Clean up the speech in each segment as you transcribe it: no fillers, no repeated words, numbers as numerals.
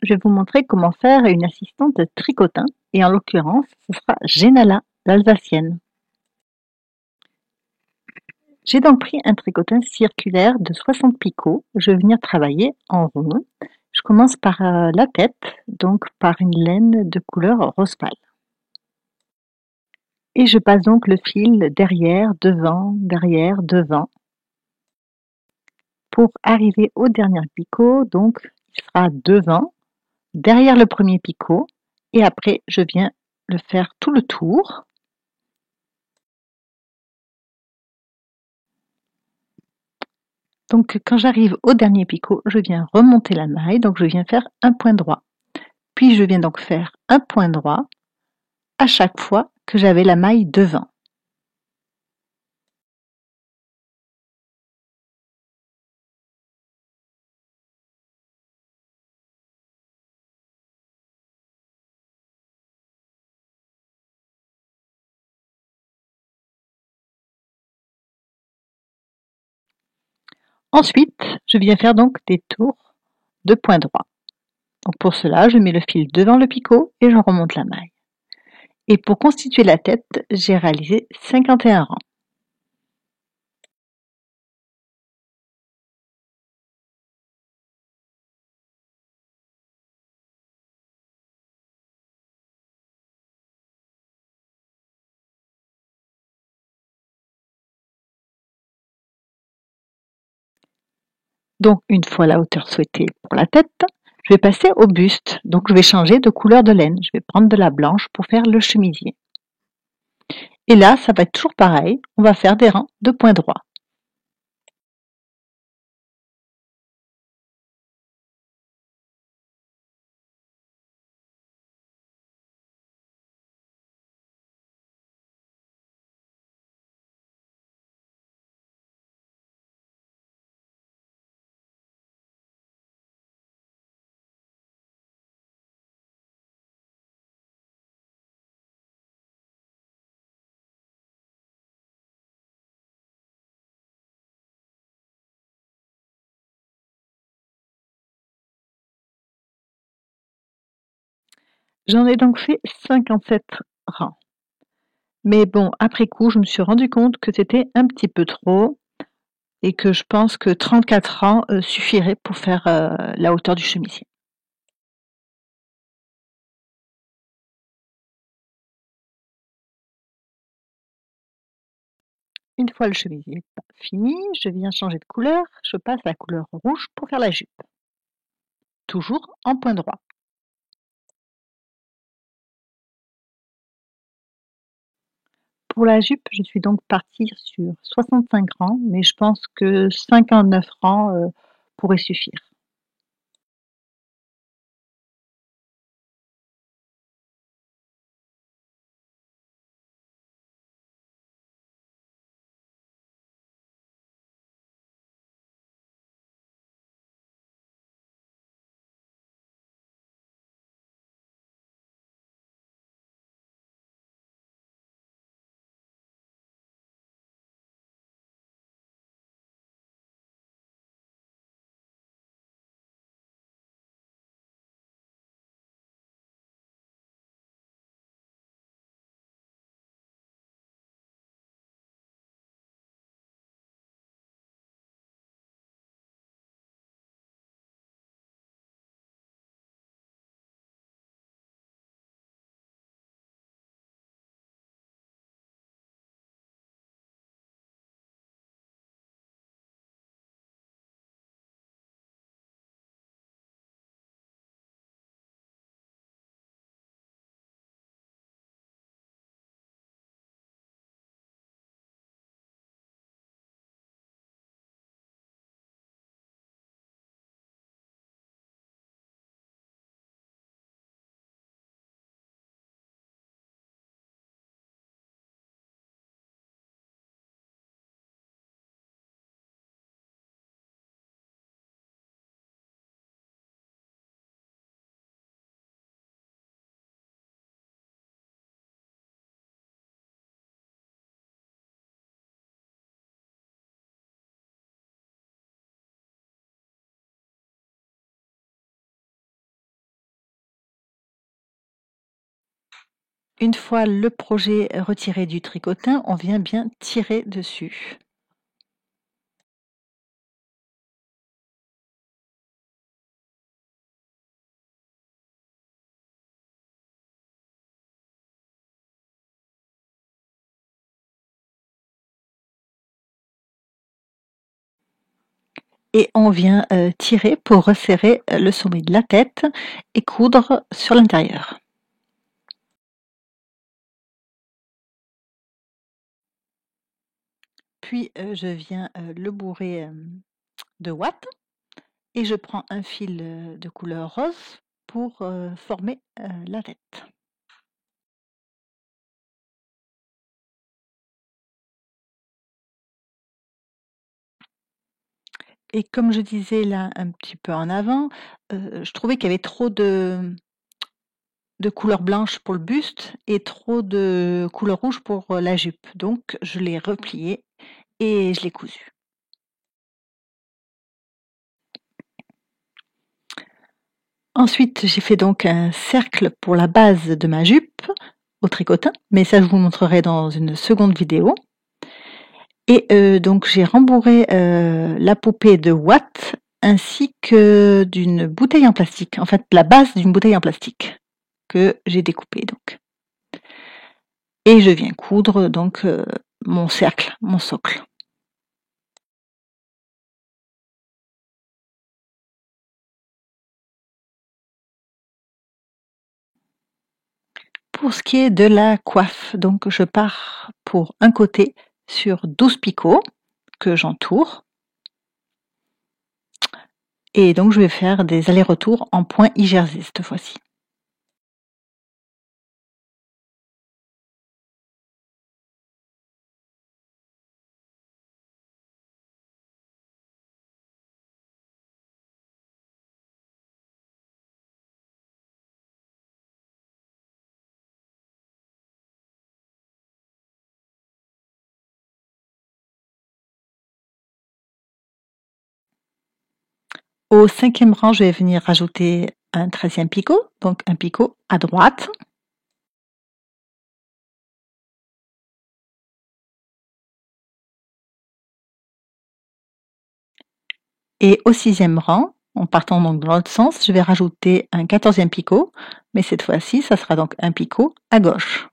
je vais vous montrer comment faire une assistante de tricotin, et en l'occurrence, ce sera Génala, l'Alsacienne. J'ai donc pris un tricotin circulaire de 60 picots. Je vais venir travailler en rond. Je commence par la tête, donc par une laine de couleur rose pâle. Et je passe donc le fil derrière, devant, pour arriver au dernier picot. Donc, il sera devant, derrière le premier picot, et après, je viens le faire tout le tour. Donc, quand j'arrive au dernier picot, je viens remonter la maille, donc je viens faire un point droit. Puis, je viens donc faire un point droit à chaque fois que j'avais la maille devant. Ensuite, je viens faire donc des tours de point droit. Donc pour cela, je mets le fil devant le picot et je remonte la maille. Et pour constituer la tête, j'ai réalisé 51 rangs. Donc une fois la hauteur souhaitée pour la tête, je vais passer au buste. Donc je vais changer de couleur de laine. Je vais prendre de la blanche pour faire le chemisier. Et là, ça va être toujours pareil. On va faire des rangs de point droit. J'en ai donc fait 57 rangs. Mais bon, après coup, je me suis rendu compte que c'était un petit peu trop et que je pense que 34 rangs suffirait pour faire la hauteur du chemisier. Une fois le chemisier fini, je viens changer de couleur. Je passe à la couleur rouge pour faire la jupe. Toujours en point droit. Pour la jupe, je suis donc partie sur 65 rangs, mais je pense que 59 rangs pourraient suffire. Une fois le projet retiré du tricotin, on vient bien tirer dessus. Et on vient tirer pour resserrer le sommet de la tête et coudre sur l'intérieur. Puis je viens le bourrer de ouate et je prends un fil de couleur rose pour former la tête. Et comme je disais là un petit peu en avant, je trouvais qu'il y avait trop de couleur blanche pour le buste et trop de couleur rouge pour la jupe. Donc je l'ai replié et je l'ai cousu. Ensuite, j'ai fait donc un cercle pour la base de ma jupe au tricotin, mais ça je vous montrerai dans une seconde vidéo. Et donc j'ai rembourré la poupée de ouate ainsi que d'une bouteille en plastique, en fait la base d'une bouteille en plastique que j'ai découpée donc. Et je viens coudre donc mon cercle, mon socle. Pour ce qui est de la coiffe, donc je pars pour un côté sur 12 picots que j'entoure. Et donc je vais faire des allers-retours en point I-jersey cette fois-ci. Au 5e rang, je vais venir rajouter un 13e picot, donc un picot à droite. Et au 6e rang, en partant donc dans l'autre sens, je vais rajouter un 14e picot, mais cette fois-ci, ça sera donc un picot à gauche.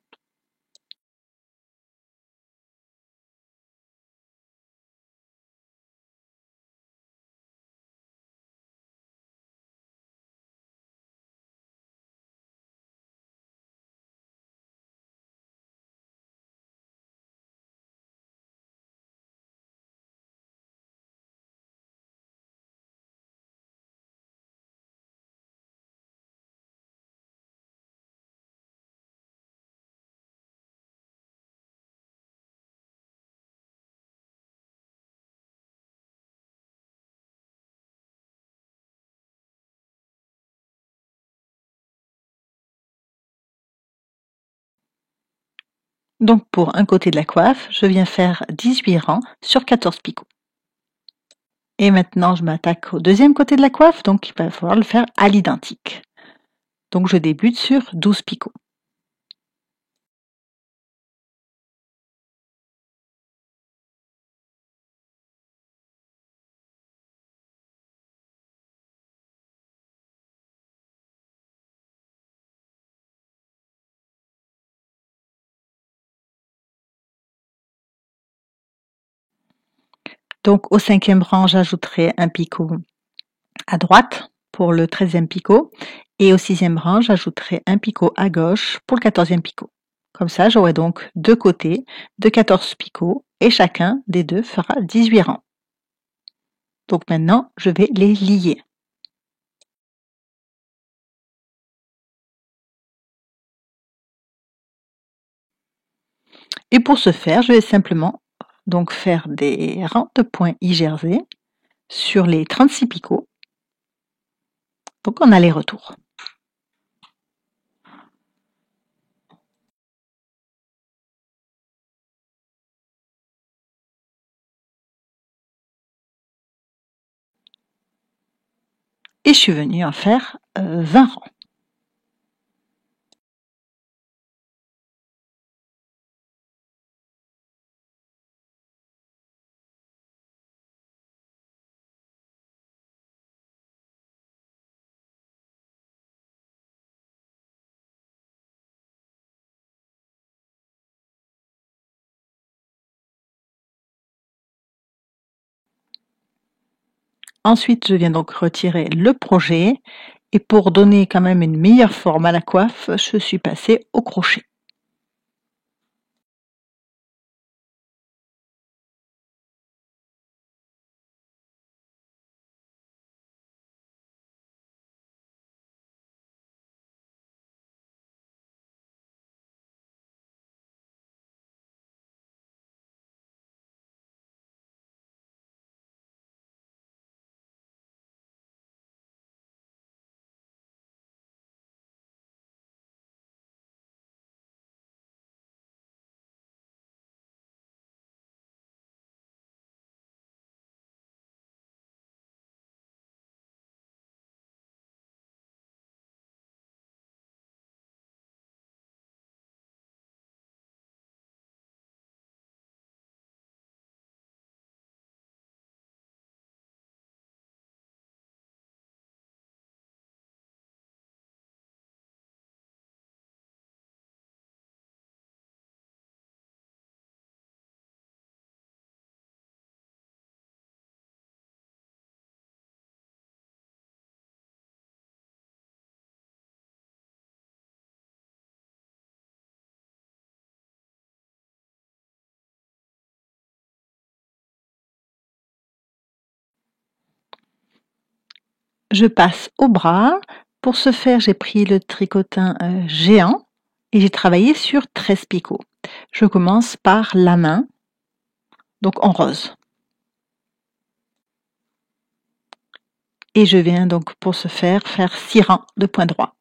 Donc pour un côté de la coiffe, je viens faire 18 rangs sur 14 picots. Et maintenant, je m'attaque au deuxième côté de la coiffe, donc il va falloir le faire à l'identique. Donc je débute sur 12 picots. Donc au 5e rang, j'ajouterai un picot à droite pour le 13e picot et au 6e rang, j'ajouterai un picot à gauche pour le 14e picot. Comme ça, j'aurai donc deux côtés de 14 picots et chacun des deux fera 18 rangs. Donc maintenant, je vais les lier. Et pour ce faire, je vais simplement donc faire des rangs de points I-jersey sur les 36 picots. Donc en aller-retour. Et je suis venue en faire 20 rangs. Ensuite, je viens donc retirer le projet et pour donner quand même une meilleure forme à la coiffe, je suis passée au crochet. Je passe au bras. Pour ce faire, j'ai pris le tricotin géant et j'ai travaillé sur 13 picots. Je commence par la main, donc en rose. Et je viens donc pour ce faire 6 rangs de points droits.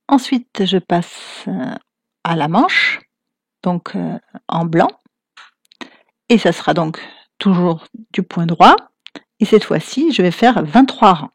Ensuite, je passe à la manche, donc en blanc. Et ça sera donc toujours du point droit. Et cette fois-ci, je vais faire 23 rangs.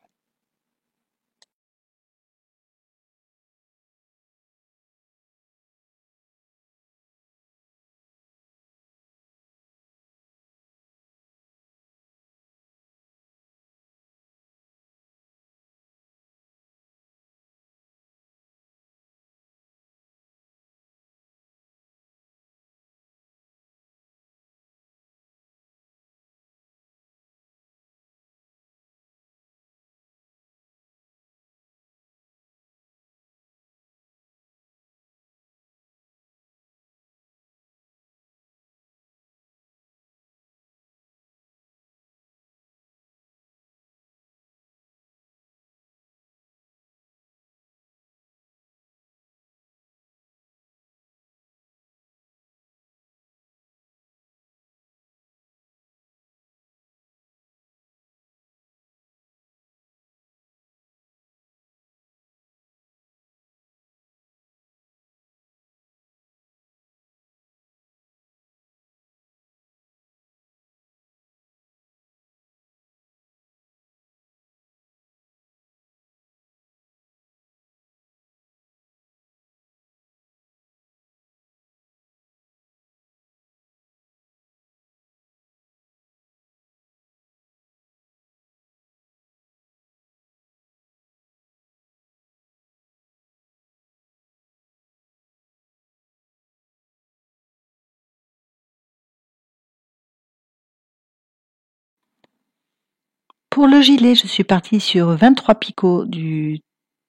Pour le gilet, je suis partie sur 23 picots du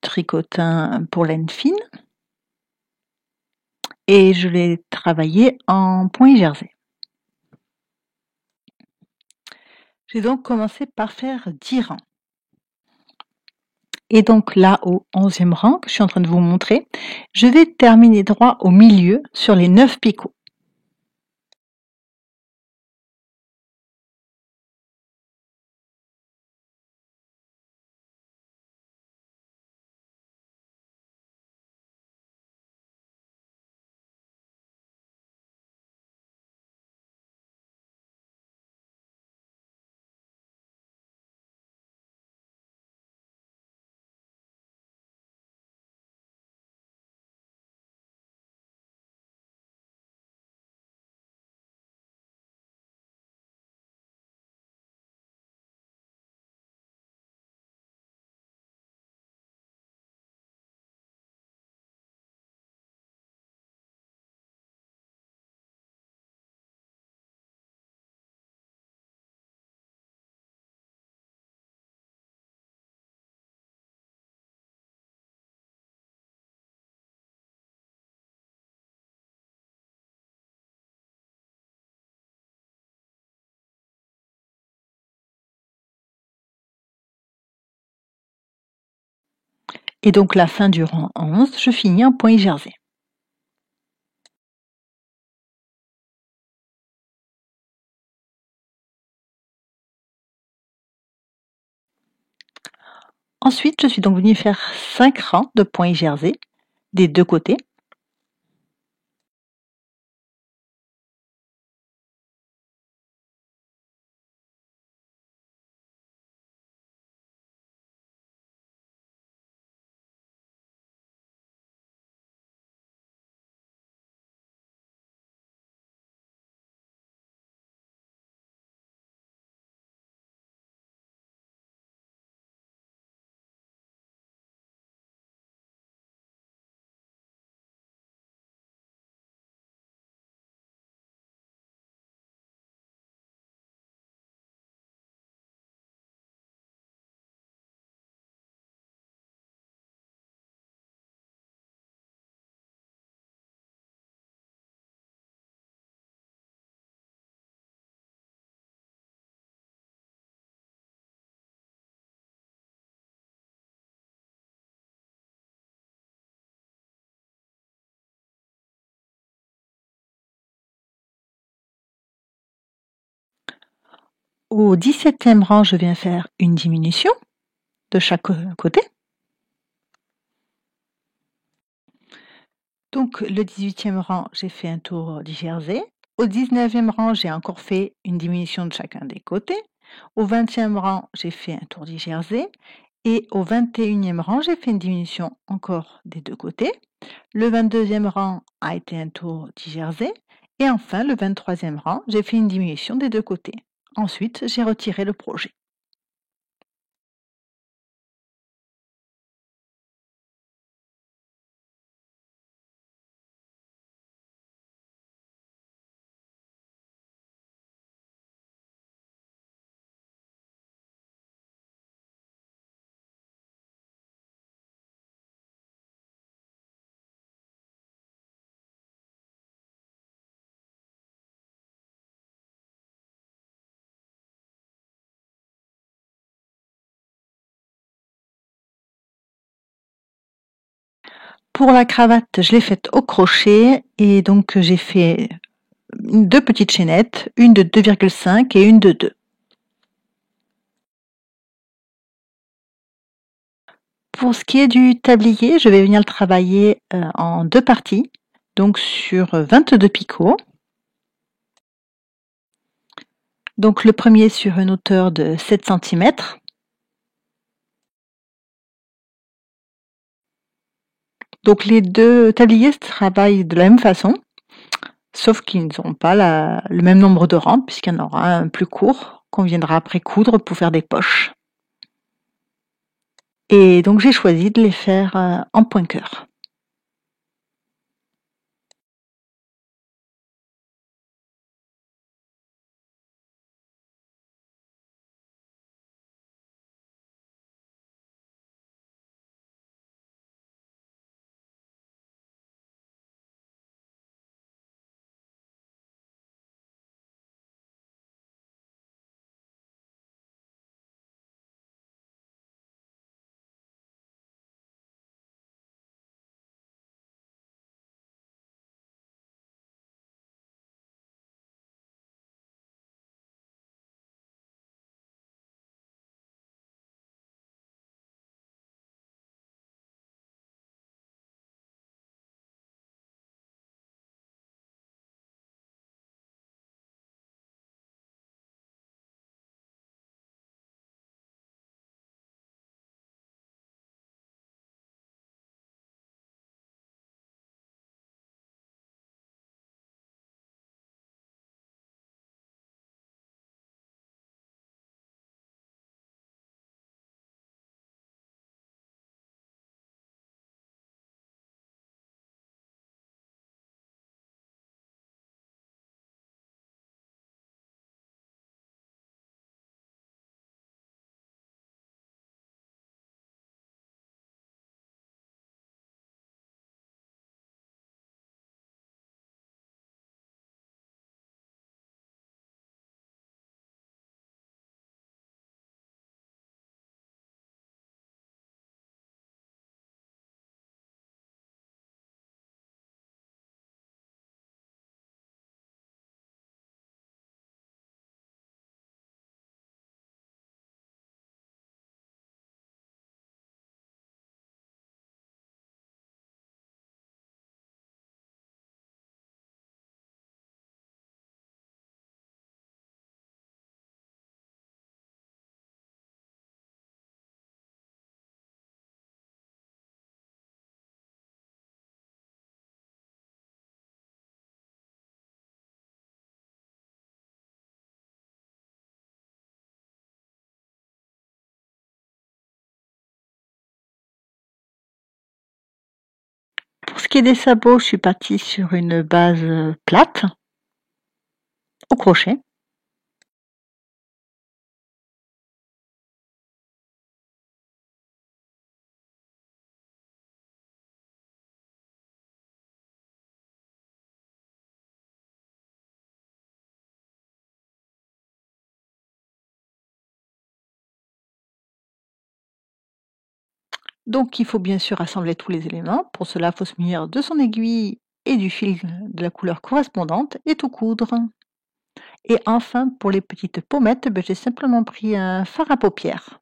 tricotin pour laine fine et je l'ai travaillé en point jersey. J'ai donc commencé par faire 10 rangs. Et donc là, au 11e rang, que je suis en train de vous montrer, je vais terminer droit au milieu sur les 9 picots. Et donc la fin du rang 11, je finis en point jersey. Ensuite, je suis donc venue faire 5 rangs de points jersey des deux côtés. Au 17e rang, je viens faire une diminution de chaque côté. Donc le 18e rang, j'ai fait un tour du jersey. Au 19e rang, j'ai encore fait une diminution de chacun des côtés. Au 20e rang, j'ai fait un tour du jersey. Et au 21e rang, j'ai fait une diminution encore des deux côtés. Le 22e rang a été un tour du jersey. Et enfin, le 23e rang, j'ai fait une diminution des deux côtés. Ensuite, j'ai retiré le projet. Pour la cravate, je l'ai faite au crochet et donc j'ai fait deux petites chaînettes, une de 2,5 et une de 2. Pour ce qui est du tablier, je vais venir le travailler en deux parties, donc sur 22 picots. Donc le premier sur une hauteur de 7 cm. Donc les deux tabliers se travaillent de la même façon, sauf qu'ils n'ont pas le même nombre de rangs, puisqu'il y en aura un plus court qu'on viendra après coudre pour faire des poches. Et donc j'ai choisi de les faire en point-cœur. pied des sabots, je suis partie sur une base plate, au crochet. Donc il faut bien sûr assembler tous les éléments. Pour cela, il faut se munir de son aiguille et du fil de la couleur correspondante et tout coudre. Et enfin, pour les petites pommettes, j'ai simplement pris un fard à paupières.